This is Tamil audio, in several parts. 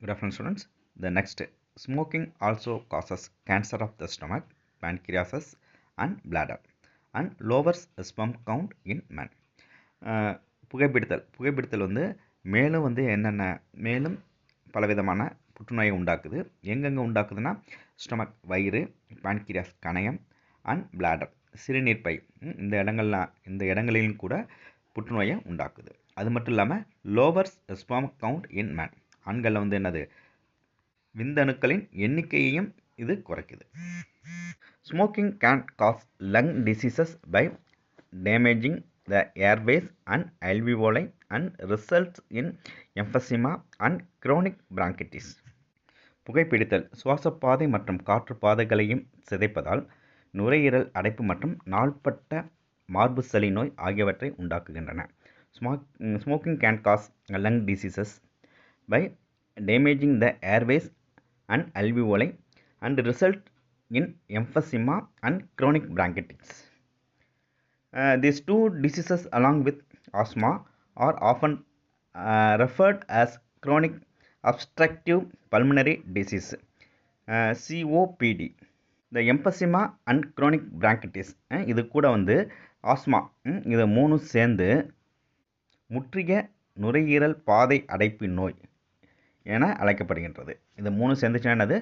Good afternoon, students. The next, smoking also causes cancer of the stomach, pancreas, and bladder, and lowers sperm count in men. புகைப்பிடித்தல் வந்து மேலும் பலவிதமான புற்றுநோயை உண்டாக்குது. எங்கெங்கே உண்டாக்குதுன்னா ஸ்டொமக் வயிறு, பான்கிரியாஸ் கணையம், அண்ட் பிளாடர் சிறுநீர்ப்பை இந்த இடங்களிலும் கூட புற்றுநோயை உண்டாக்குது. அது மட்டும் இல்லாமல் lowers sperm count in men, ஆண்களில் வந்து என்னது விந்தணுக்களின் எண்ணிக்கையையும் இது குறைக்குது. Smoking can cause lung diseases by damaging the airways and alveoli and results in emphysema and chronic bronchitis. புகைப்பிடித்தல் சுவாசப்பாதை மற்றும் காற்று பாதைகளையும் சிதைப்பதால் நுரையீரல் அடைப்பு மற்றும் நாள்பட்ட மார்பு சளி நோய் ஆகியவற்றை உண்டாக்குகின்றன. Smoking can cause lung diseases by damaging the airways and alveoli and result in emphysema and chronic bronchitis. These two diseases along with asthma are often referred as chronic obstructive pulmonary disease, COPD. The emphysema and chronic bronchitis இது கூட வந்து ஆஸ்மா இது மூணும் சேர்ந்து முற்றிய நுரையீரல் பாதை அடைப்பு நோய் என அழைக்கப்படுகின்றது. இது மூணு சேர்ந்துச்சுன்னா என்னது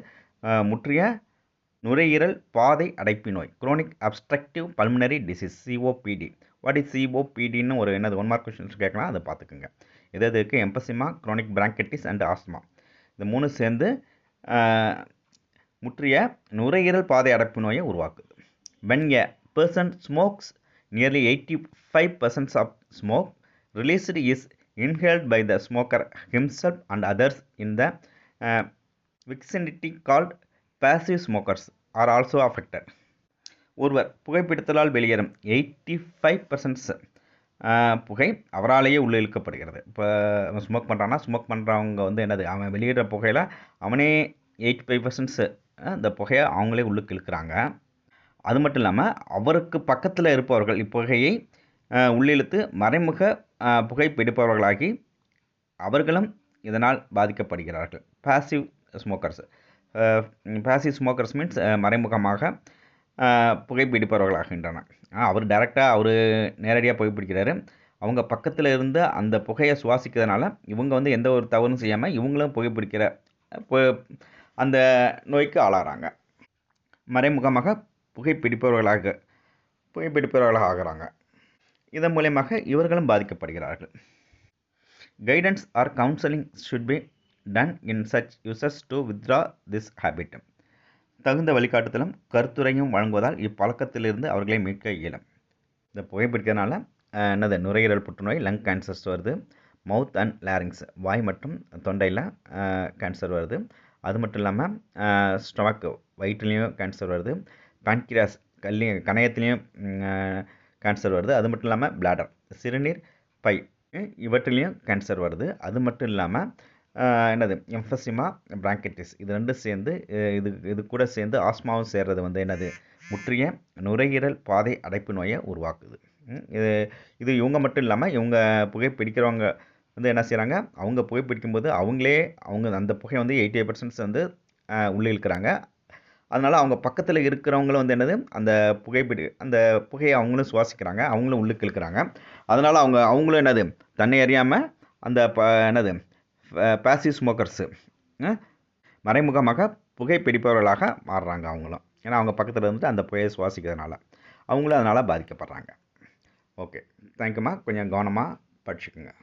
முற்றிய நுரையீரல் பாதை அடைப்பு நோய், chronic obstructive pulmonary disease, COPD. What is COPDன்னு ஒரு என்னது 1 மார்க் கொஸ்டின்ஸ் கேட்கலாம், அதை பார்த்துக்குங்க. இதுக்கு emphysema, chronic bronchitis and asthma இந்த மூணு சேர்ந்து முற்றிய நுரையீரல் பாதை அடைப்பு நோயை உருவாக்குது. when a person smokes, nearly 85% of smoke released is inhaled by the smoker himself and others in the vicinity called passive smokers are also affected. ஒருவர் புகைப்பிடித்தலால் வெளியேறும் 85% புகை அவராலேயே உள்ளே இழுக்கப்படுகிறது. இப்போ அவன் ஸ்மோக் பண்ணுறவங்க வந்து என்னது அவன் வெளியிடுற புகையில் அவனே 85% இந்த புகையை அவங்களே உள்ளுக்கு இழுக்கிறாங்க. அது மட்டும் இல்லாமல் அவருக்கு பக்கத்தில் இருப்பவர்கள் இப்புகையை உள்ளிழுத்து மறைமுக புகைப்பிடிப்பவர்களாகி அவர்களும் இதனால் பாதிக்கப்படுகிறார்கள். பாசிவ் ஸ்மோக்கர்ஸ் மீன்ஸ் மறைமுகமாக புகைப்பிடிப்பவர்களாகின்றன. அவர் நேரடியாக புகைப்பிடிக்கிறாரு. அவங்க பக்கத்தில் இருந்து அந்த புகையை சுவாசிக்கிறதுனால இவங்க வந்து எந்த ஒரு தவறும் செய்யாமல் இவங்களும் புகைப்பிடிக்கிற அந்த நோய்க்கு ஆளாகிறாங்க. மறைமுகமாக புகைப்பிடிப்பவர்களாக ஆகிறாங்க. இதன் மூலமாக இவர்களும் பாதிக்கப்படுகிறார்கள். Guidance or counselling should be done in such users to withdraw this habit. தகுந்த வழிகாட்டுதலும் கருத்துரையும் வழங்குவதால் இப்பழக்கத்திலிருந்து அவர்களை மீட்க இயலும். இந்த புகைப்பிடிக்கிறதுனால என்னது நுரையீரல் புற்றுநோய், லங் கேன்சர்ஸ் வருது, மவுத் அண்ட் லாரிங்ஸ் வாய் மற்றும் தொண்டையில் கேன்சர் வருது. அது மட்டும் இல்லாமல் ஸ்டொமக் வயிற்றுலேயும் கேன்சர் வருது, பான்கிரியாஸ் கணையத்துலேயும் கேன்சர் வருது. அது மட்டும் இல்லாமல் பிளாடர் சிறுநீர் பை இவற்றிலையும் கேன்சர் வருது. அது மட்டும் இல்லாமல் என்னது எம்பசிமா, பிராங்கடிஸ் இது ரெண்டும் சேர்ந்து இது கூட சேர்ந்து ஆஸ்மாவும் சேர்றது வந்து என்னது முற்றிய நுரையீரல் பாதை அடைப்பு நோயை உருவாக்குது. இது இவங்க மட்டும் இல்லாமல் இவங்க புகைப்பிடிக்கிறவங்க வந்து என்ன செய்கிறாங்க, அவங்க புகைப்பிடிக்கும்போது அவங்க அந்த புகை வந்து 85% வந்து உள்ளே இழுக்கிறாங்க. அதனால் அவங்க பக்கத்தில் இருக்கிறவங்களும் வந்து என்னது அந்த புகையை அவங்களும் சுவாசிக்கிறாங்க, அவங்களும் உள்ளுக்கு இழுக்கிறாங்க. அதனால் அவங்களும் என்னது தன்னை அறியாமல் அந்த என்னது பாசிவ் ஸ்மோக்கர்ஸு மறைமுகமாக புகைப்பிடிப்பவர்களாக மாறுறாங்க அவங்களும். ஏன்னா அவங்க பக்கத்தில் இருந்துட்டு அந்த புகையை சுவாசிக்கிறதுனால அவங்களும் அதனால் பாதிக்கப்படுறாங்க. ஓகே, தேங்க்யூம்மா. கொஞ்சம் கவனமாக படிச்சுக்குங்க.